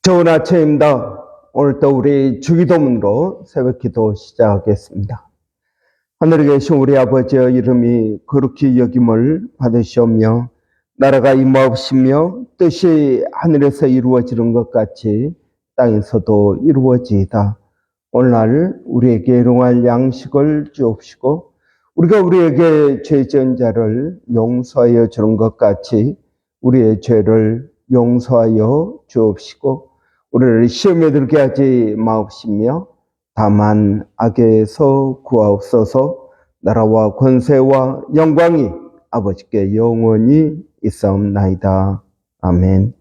좋은 아침입니다. 오늘 또 우리 주기도문으로 새벽 기도 시작하겠습니다. 하늘에 계신 우리 아버지의 이름이 거룩히 여김을 받으시오며 나라가 임하옵시며 뜻이 하늘에서 이루어지는 것 같이 땅에서도 이루어지이다. 오늘날 우리에게 일용할 양식을 주옵시고 우리가 우리에게 죄 지은 자를 용서하여 주는 것 같이 우리의 죄를 용서하여 주옵시고 우리를 시험에 들게 하지 마옵시며 다만 악에서 구하옵소서. 나라와 권세와 영광이 아버지께 영원히 있사옵나이다. 아멘.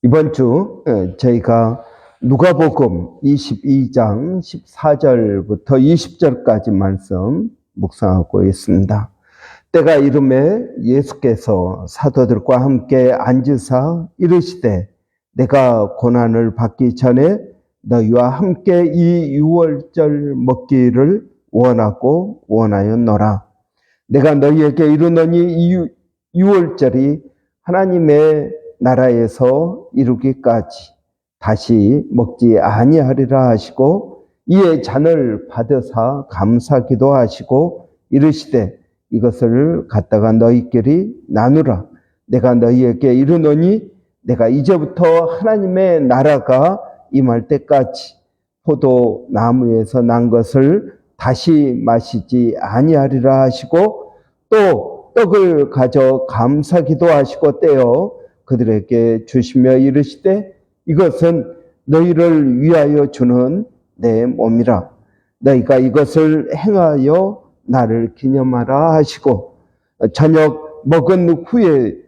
이번 주 저희가 누가복음 22장 14절부터 20절까지 말씀 묵상하고 있습니다. 때가 이르매 예수께서 사도들과 함께 앉으사 이르시되 내가 고난을 받기 전에 너희와 함께 이 유월절 먹기를 원하고 원하였노라. 내가 너희에게 이르노니 이 유월절이 하나님의 나라에서 이루기까지 다시 먹지 아니하리라 하시고 이에 잔을 받으사 감사기도 하시고 이르시되 이것을 갖다가 너희끼리 나누라. 내가 너희에게 이르노니 내가 이제부터 하나님의 나라가 임할 때까지 포도나무에서 난 것을 다시 마시지 아니하리라 하시고 또 떡을 가져 감사기도 하시고 떼어 그들에게 주시며 이르시되 이것은 너희를 위하여 주는 내 몸이라. 너희가 이것을 행하여 나를 기념하라 하시고 저녁 먹은 후에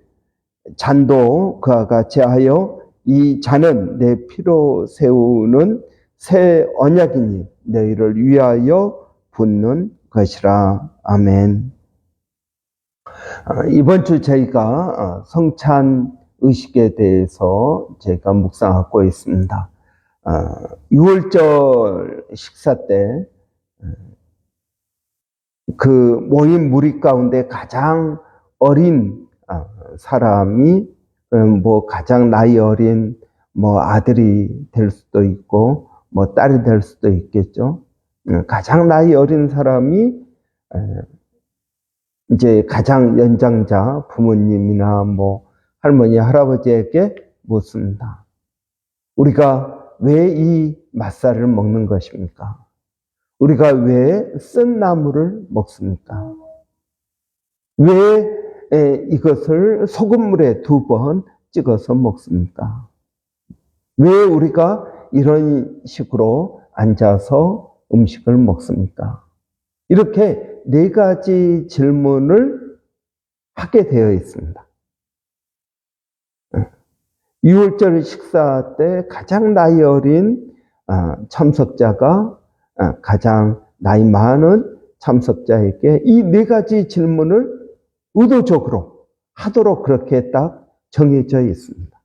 잔도 그와 같이 하여 이 잔은 내 피로 세우는 새 언약이니 너희를 위하여 붓는 것이라. 아멘. 이번 주 저희가 성찬 의식에 대해서 저희가 묵상하고 있습니다. 6월절 식사 때 그 모인 무리 가운데 가장 어린 사람이 가장 나이 어린 아들이 될 수도 있고 딸이 될 수도 있겠죠. 가장 나이 어린 사람이 이제 가장 연장자 부모님이나 할머니 할아버지에게 묻습니다. 우리가 왜 이 맛살을 먹는 것입니까? 우리가 왜 쓴 나물을 먹습니까? 왜 이것을 소금물에 2번 찍어서 먹습니까? 왜 우리가 이런 식으로 앉아서 음식을 먹습니까? 이렇게 4가지 질문을 하게 되어 있습니다. 6월절 식사 때 가장 나이 어린 참석자가 가장 나이 많은 참석자에게 이 4가지 질문을 의도적으로 하도록 그렇게 딱 정해져 있습니다.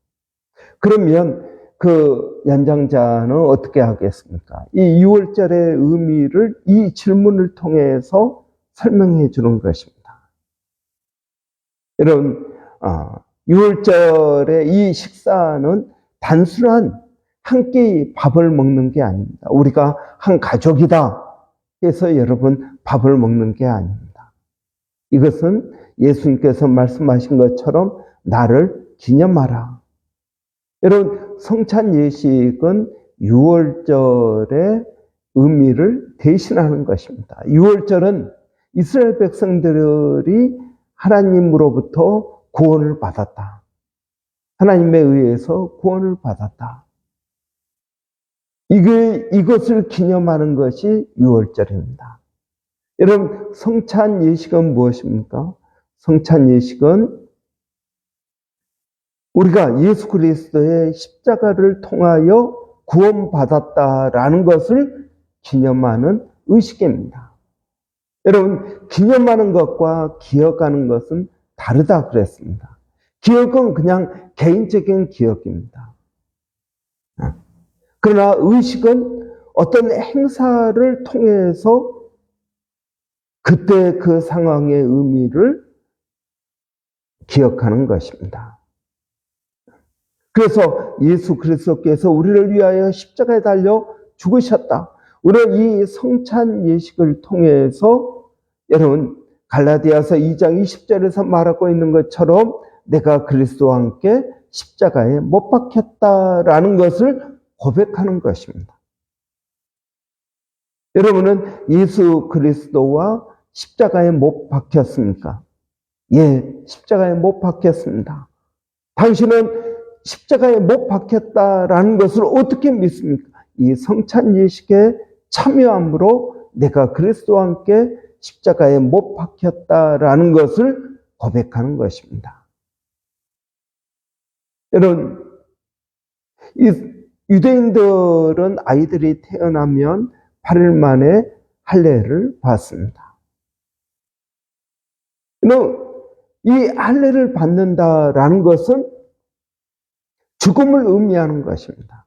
그러면 그 연장자는 어떻게 하겠습니까? 이 6월절의 의미를 이 질문을 통해서 설명해 주는 것입니다. 여러분, 6월절의 이 식사는 단순한 한 끼 밥을 먹는 게 아닙니다. 우리가 한 가족이다 해서 여러분 밥을 먹는 게 아닙니다. 이것은 예수님께서 말씀하신 것처럼 나를 기념하라. 여러분, 성찬 예식은 6월절의 의미를 대신하는 것입니다. 6월절은 이스라엘 백성들이 하나님으로부터 구원을 받았다. 하나님에 의해서 구원을 받았다. 이것을 기념하는 것이 6월절입니다. 여러분, 성찬 예식은 무엇입니까? 성찬 예식은 우리가 예수 그리스도의 십자가를 통하여 구원받았다라는 것을 기념하는 의식입니다. 여러분, 기념하는 것과 기억하는 것은 다르다 그랬습니다. 기억은 그냥 개인적인 기억입니다. 그러나 의식은 어떤 행사를 통해서 그때 그 상황의 의미를 기억하는 것입니다. 그래서 예수 그리스도께서 우리를 위하여 십자가에 달려 죽으셨다. 우리는 이 성찬 예식을 통해서 여러분 갈라디아서 2장 20절에서 말하고 있는 것처럼 내가 그리스도와 함께 십자가에 못 박혔다라는 것을 고백하는 것입니다. 여러분은 예수 그리스도와 십자가에 못 박혔습니까? 예, 십자가에 못 박혔습니다. 당신은 십자가에 못 박혔다라는 것을 어떻게 믿습니까? 이 성찬 예식에 참여함으로 내가 그리스도와 함께 십자가에 못 박혔다라는 것을 고백하는 것입니다. 여러분, 유대인들은 아이들이 태어나면 8일 만에 할례를 받습니다. 이 할례를 받는다라는 것은 죽음을 의미하는 것입니다.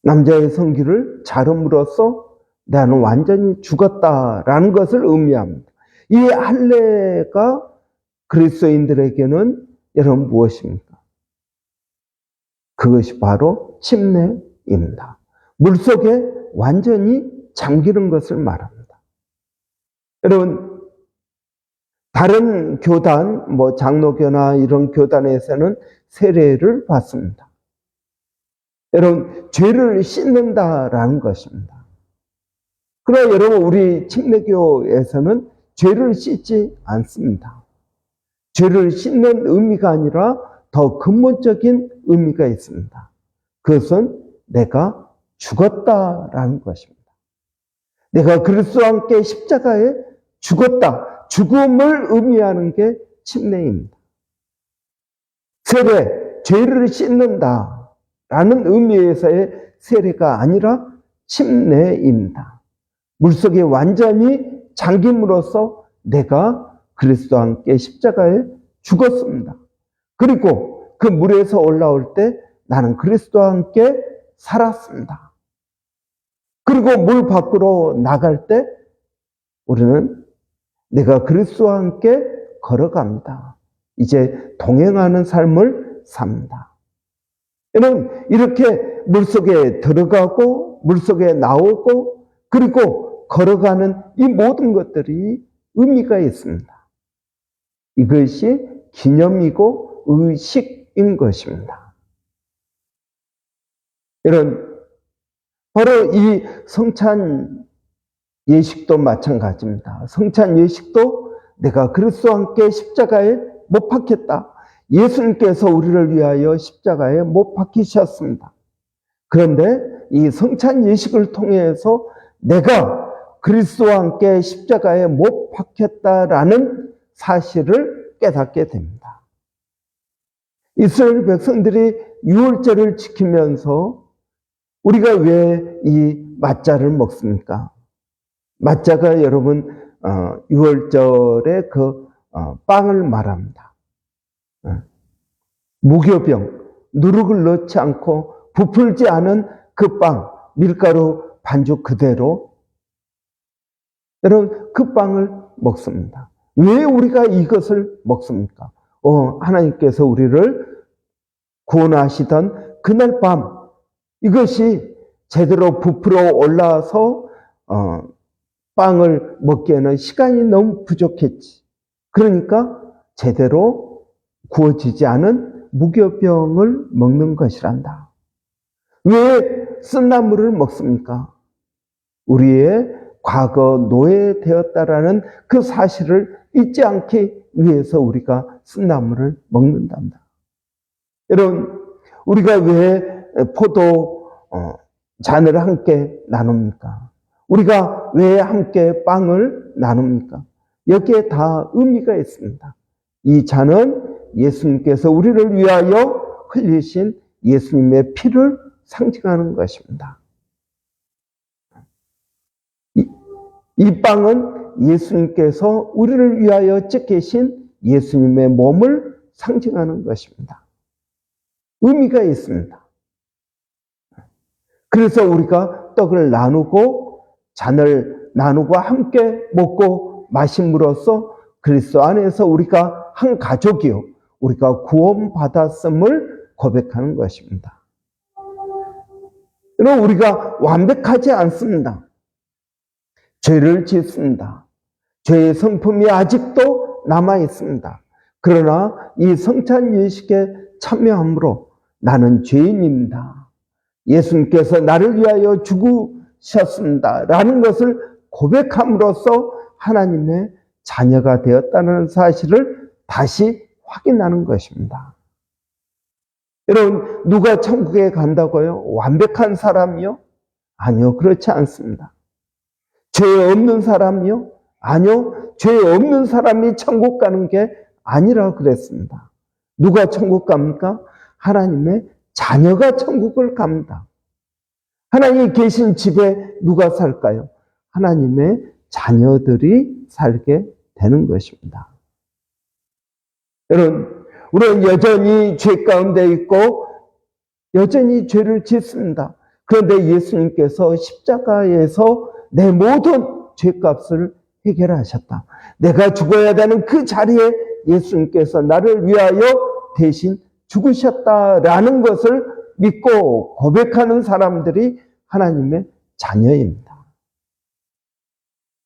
남자의 성기를 자름으로써 나는 완전히 죽었다라는 것을 의미합니다. 이 할례가 그리스도인들에게는 여러분 무엇입니까? 그것이 바로 침례입니다. 물속에 완전히 잠기는 것을 말합니다. 여러분, 다른 교단, 장로교나 이런 교단에서는 세례를 받습니다. 여러분, 죄를 씻는다라는 것입니다. 그러나 여러분, 우리 침례교에서는 죄를 씻지 않습니다. 죄를 씻는 의미가 아니라 더 근본적인 의미가 있습니다. 그것은 내가 죽었다라는 것입니다. 내가 그리스도와 함께 십자가에 죽었다. 죽음을 의미하는 게 침례입니다. 세례, 죄를 씻는다라는 의미에서의 세례가 아니라 침례입니다. 물속에 완전히 잠김으로써 내가 그리스도와 함께 십자가에 죽었습니다. 그리고 그 물에서 올라올 때 나는 그리스도와 함께 살았습니다. 그리고 물 밖으로 나갈 때 우리는 내가 그리스도와 함께 걸어갑니다. 이제 동행하는 삶을 삽니다. 여러분, 이렇게 물속에 들어가고 물속에 나오고 그리고 걸어가는 이 모든 것들이 의미가 있습니다. 이것이 기념이고 의식인 것입니다. 여러분, 바로 이 성찬 예식도 마찬가지입니다. 성찬 예식도 내가 그리스도와 함께 십자가에 못 박혔다. 예수님께서 우리를 위하여 십자가에 못 박히셨습니다. 그런데 이 성찬 예식을 통해서 내가 그리스도와 함께 십자가에 못 박혔다라는 사실을 깨닫게 됩니다. 이스라엘 백성들이 유월절을 지키면서 우리가 왜 이 맞자를 먹습니까? 맞자가 여러분 유월절에 빵을 말합니다. 무교병, 누룩을 넣지 않고 부풀지 않은 그 빵, 밀가루 반죽 그대로 여러분 그 빵을 먹습니다. 왜 우리가 이것을 먹습니까? 하나님께서 우리를 구원하시던 그날 밤 이것이 제대로 부풀어 올라서 빵을 먹기에는 시간이 너무 부족했지. 그러니까 제대로 구워지지 않은 무교병을 먹는 것이란다. 왜 쓴나물을 먹습니까? 우리의 과거 노예되었다라는 그 사실을 잊지 않기 위해서 우리가 쓴나물을 먹는단다. 여러분, 우리가 왜 포도 잔을 함께 나눕니까? 우리가 왜 함께 빵을 나눕니까? 여기에 다 의미가 있습니다. 이 잔은 예수님께서 우리를 위하여 흘리신 예수님의 피를 상징하는 것입니다. 이 빵은 예수님께서 우리를 위하여 찢기신 예수님의 몸을 상징하는 것입니다. 의미가 있습니다. 그래서 우리가 떡을 나누고 잔을 나누고 함께 먹고 마심으로써 그리스도 안에서 우리가 한 가족이요, 우리가 구원받았음을 고백하는 것입니다. 여러분, 우리가 완벽하지 않습니다. 죄를 짓습니다. 죄의 성품이 아직도 남아 있습니다. 그러나 이 성찬 예식에 참여함으로 나는 죄인입니다. 예수님께서 나를 위하여 죽으셨습니다. 라는 것을 고백함으로써 하나님의 자녀가 되었다는 사실을 다시 확인하는 것입니다. 여러분, 누가 천국에 간다고요? 완벽한 사람이요? 아니요, 그렇지 않습니다. 죄 없는 사람이요? 아니요, 죄 없는 사람이 천국 가는 게 아니라 그랬습니다. 누가 천국 갑니까? 하나님의 자녀가 천국을 갑니다. 하나님이 계신 집에 누가 살까요? 하나님의 자녀들이 살게 되는 것입니다. 여러분, 우리는 여전히 죄 가운데 있고 여전히 죄를 짓습니다. 그런데 예수님께서 십자가에서 내 모든 죄값을 해결하셨다. 내가 죽어야 되는 그 자리에 예수님께서 나를 위하여 대신 죽으셨다라는 것을 믿고 고백하는 사람들이 하나님의 자녀입니다.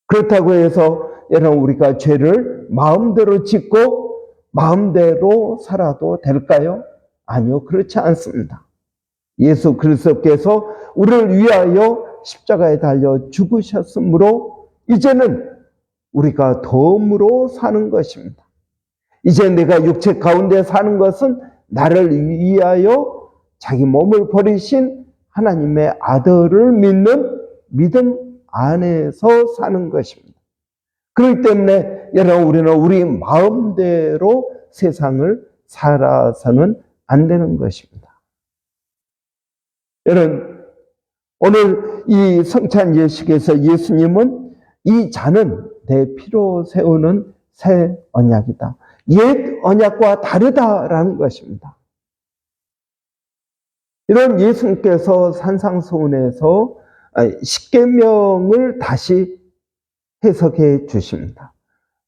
그렇다고 해서 여러분, 우리가 죄를 마음대로 짓고 마음대로 살아도 될까요? 아니요, 그렇지 않습니다. 예수 그리스도께서 우리를 위하여 십자가에 달려 죽으셨으므로 이제는 우리가 덤으로 사는 것입니다. 이제 내가 육체 가운데 사는 것은 나를 위하여 자기 몸을 버리신 하나님의 아들을 믿는 믿음 안에서 사는 것입니다. 그렇기 때문에 여러분, 우리는 우리 마음대로 세상을 살아서는 안 되는 것입니다. 여러분, 오늘 이 성찬 예식에서 예수님은 이 잔은 내 피로 세우는 새 언약이다. 옛 언약과 다르다라는 것입니다. 이런 예수님께서 산상수훈에서 십계명을 다시 해석해 주십니다.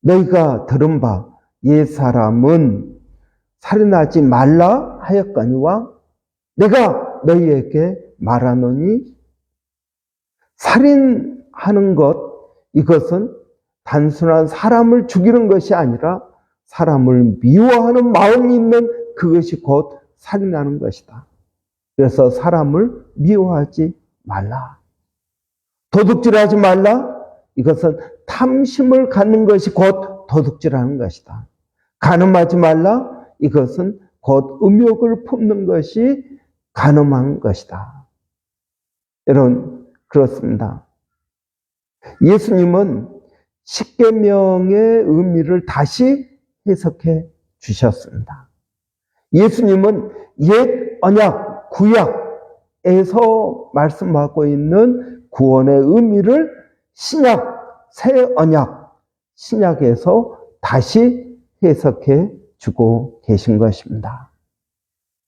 너희가 들은 바 옛사람은 살인하지 말라 하였거니와 내가 너희에게 말하노니 살인하는 것, 이것은 단순한 사람을 죽이는 것이 아니라 사람을 미워하는 마음이 있는 그것이 곧 살인하는 것이다. 그래서 사람을 미워하지 말라. 도둑질하지 말라. 이것은 탐심을 갖는 것이 곧 도둑질하는 것이다. 간음하지 말라. 이것은 곧 음욕을 품는 것이 간음한 것이다. 여러분, 그렇습니다. 예수님은 십계명의 의미를 다시 해석해 주셨습니다. 예수님은 옛 언약, 구약에서 말씀하고 있는 구원의 의미를 신약, 새 언약, 신약에서 다시 해석해 주고 계신 것입니다.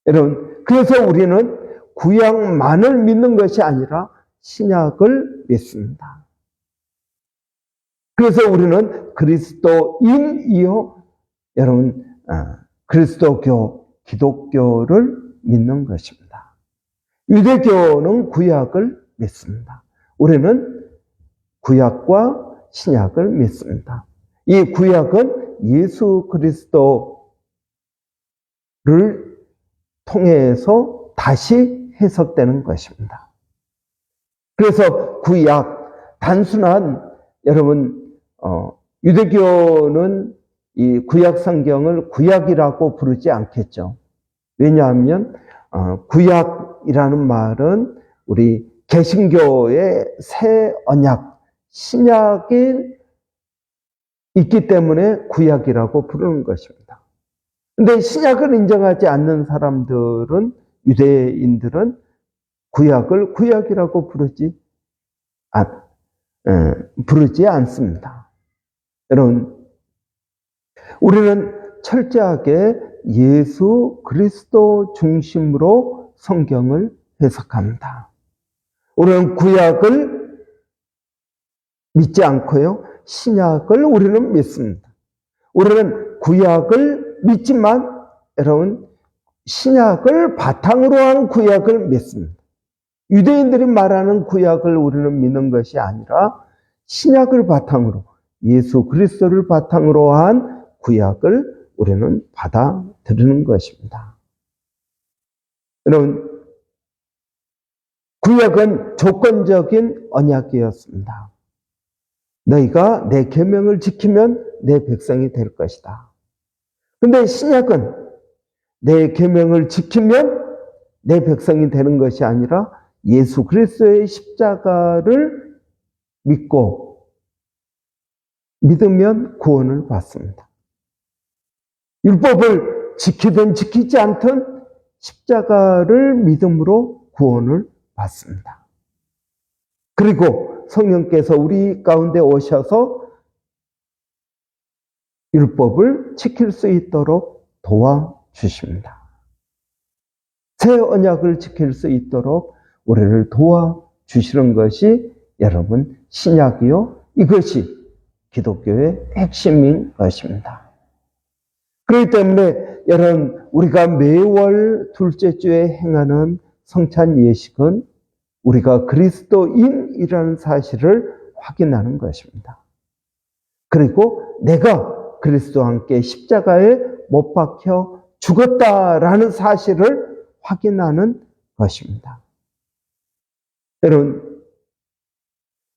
여러분, 그래서 우리는 구약만을 믿는 것이 아니라 신약을 믿습니다. 그래서 우리는 그리스도인이요, 여러분, 그리스도교, 기독교를 믿는 것입니다. 유대교는 구약을 믿습니다. 우리는 구약과 신약을 믿습니다. 이 구약은 예수 그리스도를 통해서 다시 해석되는 것입니다. 그래서 구약, 단순한, 여러분, 유대교는 이 구약 성경을 구약이라고 부르지 않겠죠. 왜냐하면 구약이라는 말은 우리 개신교의 새 언약, 신약이 있기 때문에 구약이라고 부르는 것입니다. 근데 신약을 인정하지 않는 사람들은, 유대인들은 구약을 구약이라고 부르지 않습니다. 여러분, 우리는 철저하게 예수 그리스도 중심으로 성경을 해석합니다. 우리는 구약을 믿지 않고요, 신약을 우리는 믿습니다. 우리는 구약을 믿지만, 여러분, 신약을 바탕으로 한 구약을 믿습니다. 유대인들이 말하는 구약을 우리는 믿는 것이 아니라 신약을 바탕으로, 예수 그리스도를 바탕으로 한 구약을 우리는 받아들이는 것입니다. 여러분, 구약은 조건적인 언약이었습니다. 너희가 내 계명을 지키면 내 백성이 될 것이다. 근데 신약은 내 계명을 지키면 내 백성이 되는 것이 아니라 예수 그리스도의 십자가를 믿으면 구원을 받습니다. 율법을 지키든 지키지 않든 십자가를 믿음으로 구원을 받습니다. 그리고 성령께서 우리 가운데 오셔서 율법을 지킬 수 있도록 도와주십니다. 새 언약을 지킬 수 있도록 우리를 도와주시는 것이 여러분 신약이요, 이것이 기독교의 핵심인 것입니다. 그렇기 때문에 여러분, 우리가 매월 둘째 주에 행하는 성찬 예식은 우리가 그리스도인이라는 사실을 확인하는 것입니다. 그리고 내가 그리스도와 함께 십자가에 못 박혀 죽었다라는 사실을 확인하는 것입니다. 여러분,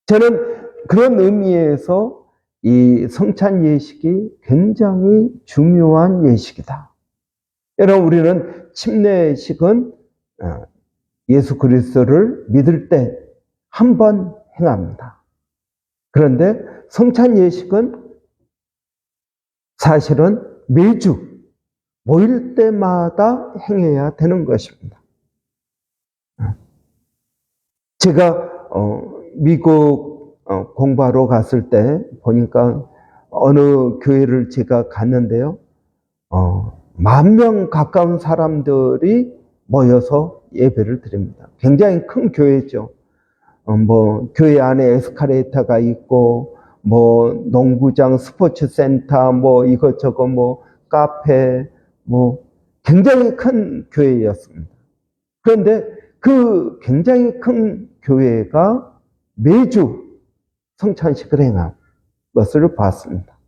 저는 그런 의미에서 이 성찬 예식이 굉장히 중요한 예식이다. 여러분, 우리는 침례식은 예수 그리스도를 믿을 때 한 번 행합니다. 그런데 성찬 예식은 사실은 매주 모일 때마다 행해야 되는 것입니다. 제가 미국 공부하러 갔을 때 보니까 어느 교회를 제가 갔는데요. 10,000명 가까운 사람들이 모여서 예배를 드립니다. 굉장히 큰 교회죠. 교회 안에 에스카레이터가 있고, 농구장, 스포츠 센터, 이것저것, 카페, 굉장히 큰 교회였습니다. 그런데 그 굉장히 큰 교회가 매주 성찬식을 행한 것을 봤습니다.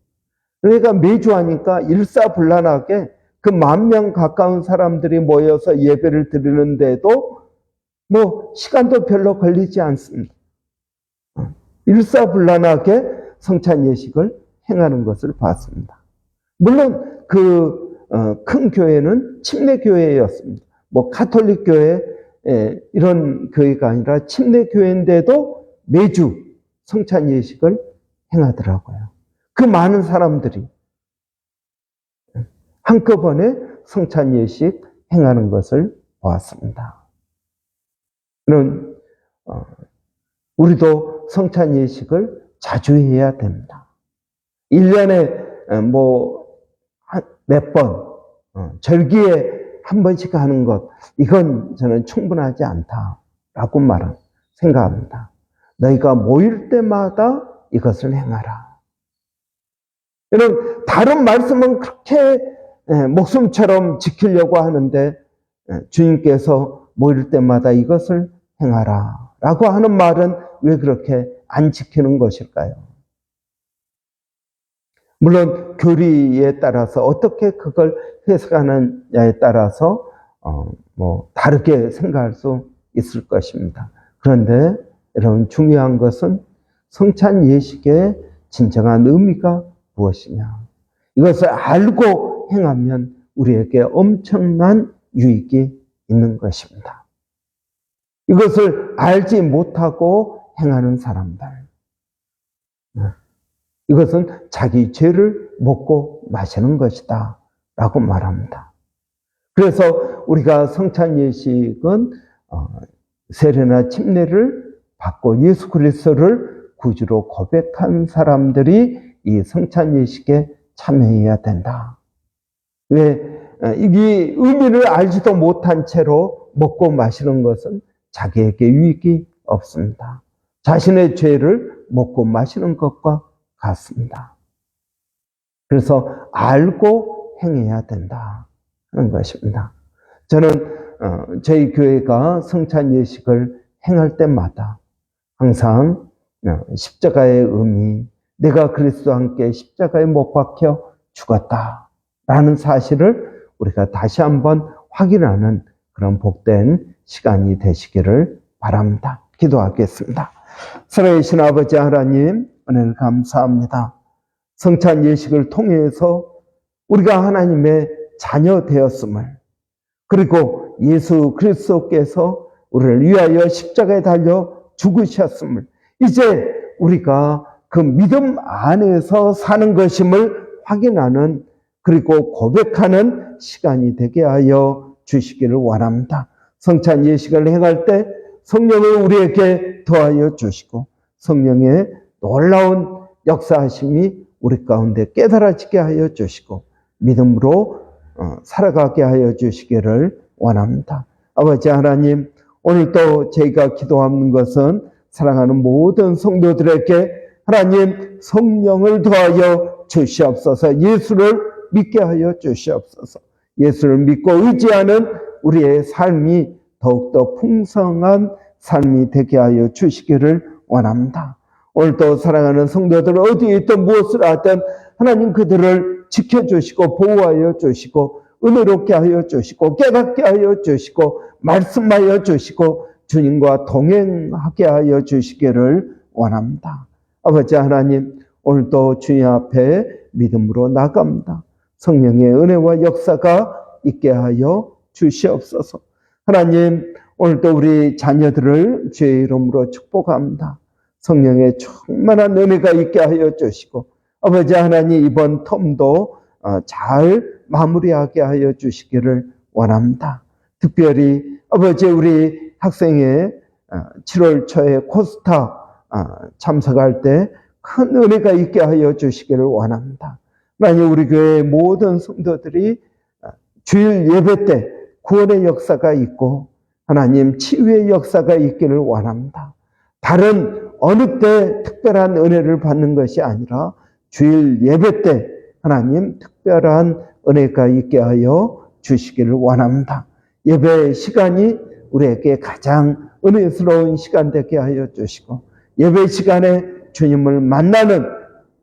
그러니까 매주 하니까 일사불란하게 그 10,000명 가까운 사람들이 모여서 예배를 드리는데도 시간도 별로 걸리지 않습니다. 일사불란하게 성찬 예식을 행하는 것을 봤습니다. 물론 그 큰 교회는 침례교회였습니다. 가톨릭 교회 이런 교회가 아니라 침례교회인데도 매주 성찬 예식을 행하더라고요. 그 많은 사람들이 한꺼번에 성찬 예식 행하는 것을 보았습니다. 우리도 성찬 예식을 자주 해야 됩니다. 1년에 몇 번, 절기에 한 번씩 하는 것, 이건 저는 충분하지 않다라고 생각합니다. 너희가 모일 때마다 이것을 행하라. 여러분, 다른 말씀은 그렇게 목숨처럼 지키려고 하는데 주님께서 모일 때마다 이것을 행하라 라고 하는 말은 왜 그렇게 안 지키는 것일까요? 물론 교리에 따라서 어떻게 그걸 해석하느냐에 따라서 다르게 생각할 수 있을 것입니다. 그런데 여러분, 중요한 것은 성찬 예식의 진정한 의미가 무엇이냐, 이것을 알고 행하면 우리에게 엄청난 유익이 있는 것입니다. 이것을 알지 못하고 행하는 사람들, 이것은 자기 죄를 먹고 마시는 것이다 라고 말합니다. 그래서 우리가 성찬 예식은 세례나 침례를 받고 예수 그리스도를 구주로 고백한 사람들이 이 성찬 예식에 참여해야 된다. 왜? 이 의미를 알지도 못한 채로 먹고 마시는 것은 자기에게 유익이 없습니다. 자신의 죄를 먹고 마시는 것과 같습니다. 그래서 알고 행해야 된다 하는 것입니다. 저는 저희 교회가 성찬 예식을 행할 때마다 항상 십자가의 의미, 내가 그리스도와 함께 십자가에 못 박혀 죽었다라는 사실을 우리가 다시 한번 확인하는 그런 복된 시간이 되시기를 바랍니다. 기도하겠습니다. 살아계신 아버지 하나님, 은혜를 감사합니다. 성찬 예식을 통해서 우리가 하나님의 자녀 되었음을, 그리고 예수 그리스도께서 우리를 위하여 십자가에 달려 죽으셨음을, 이제 우리가 그 믿음 안에서 사는 것임을 확인하는, 그리고 고백하는 시간이 되게 하여 주시기를 원합니다. 성찬 예식을 행할 때 성령을 우리에게 더하여 주시고 성령의 놀라운 역사하심이 우리 가운데 깨달아지게 하여 주시고 믿음으로 살아가게 하여 주시기를 원합니다. 아버지 하나님, 오늘도 저희가 기도하는 것은 사랑하는 모든 성도들에게 하나님 성령을 더하여 주시옵소서. 예수를 믿게 하여 주시옵소서. 예수를 믿고 의지하는 우리의 삶이 더욱더 풍성한 삶이 되게 하여 주시기를 원합니다. 오늘도 사랑하는 성도들 어디에 있든 무엇을 하든 하나님 그들을 지켜주시고 보호하여 주시고 은혜롭게 하여 주시고 깨닫게 하여 주시고 말씀하여 주시고 주님과 동행하게 하여 주시기를 원합니다. 아버지 하나님, 오늘도 주님 앞에 믿음으로 나갑니다. 성령의 은혜와 역사가 있게 하여 주시옵소서. 하나님, 오늘도 우리 자녀들을 주의 이름으로 축복합니다. 성령의 충만한 은혜가 있게 하여 주시고 아버지 하나님, 이번 텀도 잘 마무리하게 하여 주시기를 원합니다. 특별히 아버지 우리 학생의 7월 초에 코스타 참석할 때 큰 은혜가 있게 하여 주시기를 원합니다. 하나님, 우리 교회의 모든 성도들이 주일 예배 때 구원의 역사가 있고 하나님 치유의 역사가 있기를 원합니다. 다른 어느 때 특별한 은혜를 받는 것이 아니라 주일 예배 때 하나님 특별한 은혜가 있게 하여 주시기를 원합니다. 예배 시간이 우리에게 가장 은혜스러운 시간 되게 하여 주시고 예배 시간에 주님을 만나는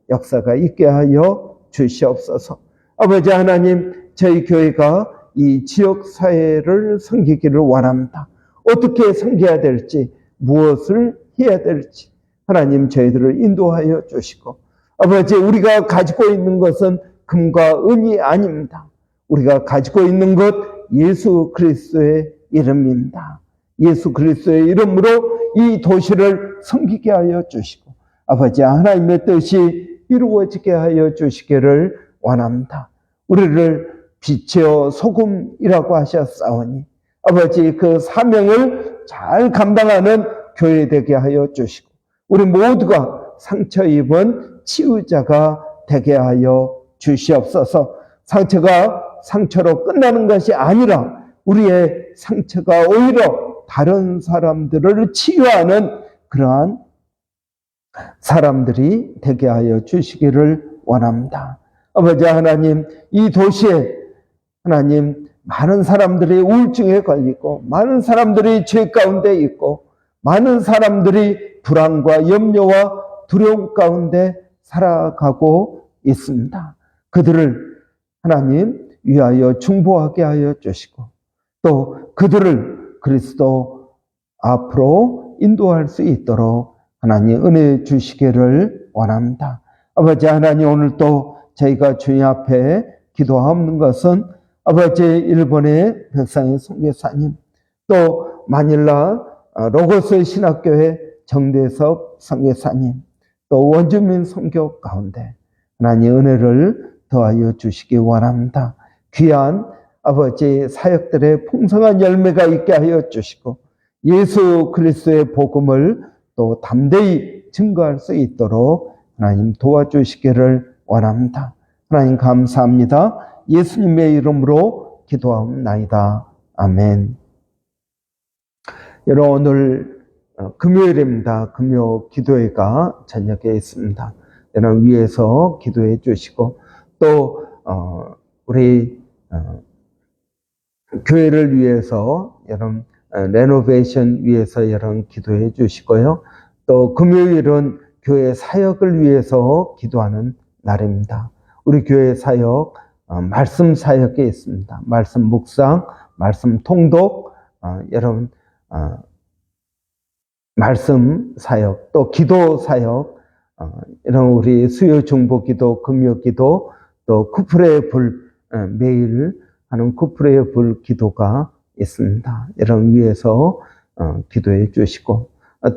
역사가 있게 하여 주시옵소서. 아버지 하나님, 저희 교회가 이 지역 사회를 섬기기를 원합니다. 어떻게 섬겨야 될지, 무엇을 해야 될지 하나님 저희들을 인도하여 주시고 아버지, 우리가 가지고 있는 것은 금과 은이 아닙니다. 우리가 가지고 있는 것 예수 그리스도의 이름입니다. 예수 그리스도의 이름으로 이 도시를 섬기게 하여 주시고 아버지 하나님의 뜻이 이루어지게 하여 주시기를 원합니다. 우리를 빛이요 소금이라고 하셨사오니 아버지 그 사명을 잘 감당하는 교회 되게 하여 주시고 우리 모두가 상처 입은 치유자가 되게 하여 주시옵소서. 상처가 상처로 끝나는 것이 아니라 우리의 상처가 오히려 다른 사람들을 치유하는 그러한 사람들이 되게 하여 주시기를 원합니다. 아버지 하나님, 이 도시에 하나님 많은 사람들이 우울증에 걸리고 많은 사람들이 죄 가운데 있고 많은 사람들이 불안과 염려와 두려움 가운데 살아가고 있습니다. 그들을 하나님 위하여 중보하게 하여 주시고 또 그들을 그리스도 앞으로 인도할 수 있도록 하나님 은혜 주시기를 원합니다. 아버지 하나님, 오늘도 저희가 주님 앞에 기도하는 것은 아버지 일본의 백상의 선교사님, 또 마닐라 로고스 신학교의 정대섭 선교사님, 또 원주민 선교 가운데 하나님 은혜를 더하여 주시기 원합니다. 귀한 아버지 사역들의 풍성한 열매가 있게 하여 주시고 예수 그리스도의 복음을 또 담대히 증거할 수 있도록 하나님 도와주시기를 원합니다. 하나님 감사합니다. 예수님의 이름으로 기도하옵나이다. 아멘. 여러분, 오늘 금요일입니다. 금요 기도회가 저녁에 있습니다. 여러분 위에서 기도해 주시고 또 우리 교회를 위해서 여러분 레노베이션 위해서 여러분 기도해 주시고요. 또 금요일은 교회 사역을 위해서 기도하는 날입니다. 우리 교회 사역 말씀 사역에 있습니다. 말씀 묵상, 말씀 통독, 여러분 말씀 사역, 또 기도 사역, 이런 우리 수요 중보 기도, 금요 기도, 또 쿠프레의 불, 매일 하는 쿠프레의 불 기도가 있습니다. 여러분 위해서 기도해 주시고,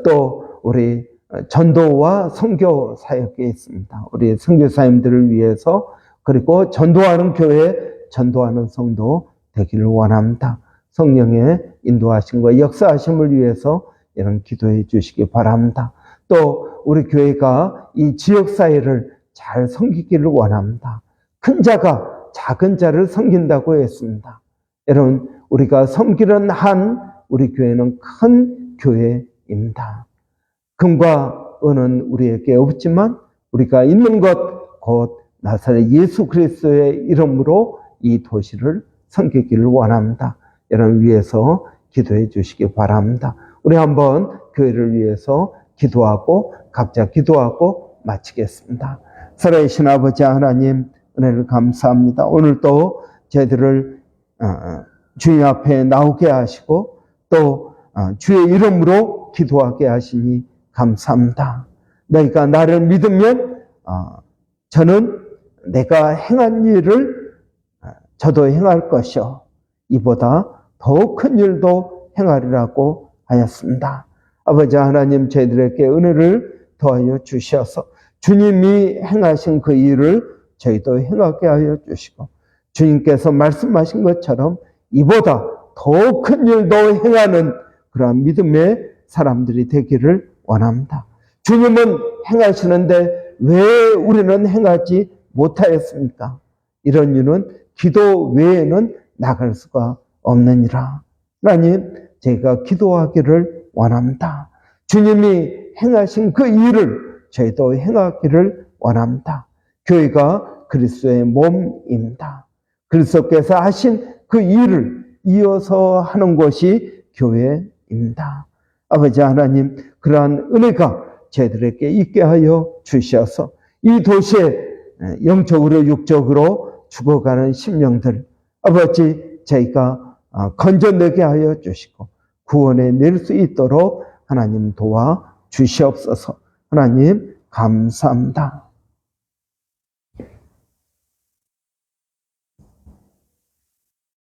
또 우리 전도와 선교 사역에 있습니다. 우리 선교사님들을 위해서, 그리고 전도하는 교회, 전도하는 성도 되기를 원합니다. 성령의 인도하심과 역사하심을 위해서 이런 기도해 주시기 바랍니다. 또 우리 교회가 이 지역사회를 잘 섬기기를 원합니다. 큰 자가 작은 자를 섬긴다고 했습니다. 여러분, 우리가 섬기는 한 우리 교회는 큰 교회입니다. 금과 은은 우리에게 없지만 우리가 있는 것 곧 나사렛 예수 그리스도의 이름으로 이 도시를 섬기기를 원합니다. 여러분 위해서 기도해 주시기 바랍니다. 우리 한번 교회를 위해서 기도하고 각자 기도하고 마치겠습니다. 살아계신 아버지 하나님, 은혜를 감사합니다. 오늘도 저희들을 주님 앞에 나오게 하시고 또 주의 이름으로 기도하게 하시니 감사합니다. 너희가 나를 믿으면 저는 내가 행한 일을 저도 행할 것이요 이보다 더 큰 일도 행하리라고 하였습니다. 아버지 하나님, 저희들에게 은혜를 더하여 주셔서 주님이 행하신 그 일을 저희도 행하게 하여 주시고, 주님께서 말씀하신 것처럼 이보다 더 큰 일도 행하는 그러한 믿음의 사람들이 되기를 원합니다. 주님은 행하시는데 왜 우리는 행하지 못하였습니까? 이런 이유는 기도 외에는 나갈 수가 없느니라. 하나님, 제가 기도하기를 원합니다. 주님이 행하신 그 일을 저희도 행하기를 원합니다. 교회가 그리스도의 몸입니다. 그리스도께서 하신 그 일을 이어서 하는 것이 교회입니다. 아버지 하나님, 그러한 은혜가 저희들에게 있게 하여 주셔서 이 도시에 영적으로 육적으로 죽어가는 심령들, 아버지 저희가 건져내게 하여 주시고 구원해 낼 수 있도록 하나님 도와 주시옵소서. 하나님 감사합니다.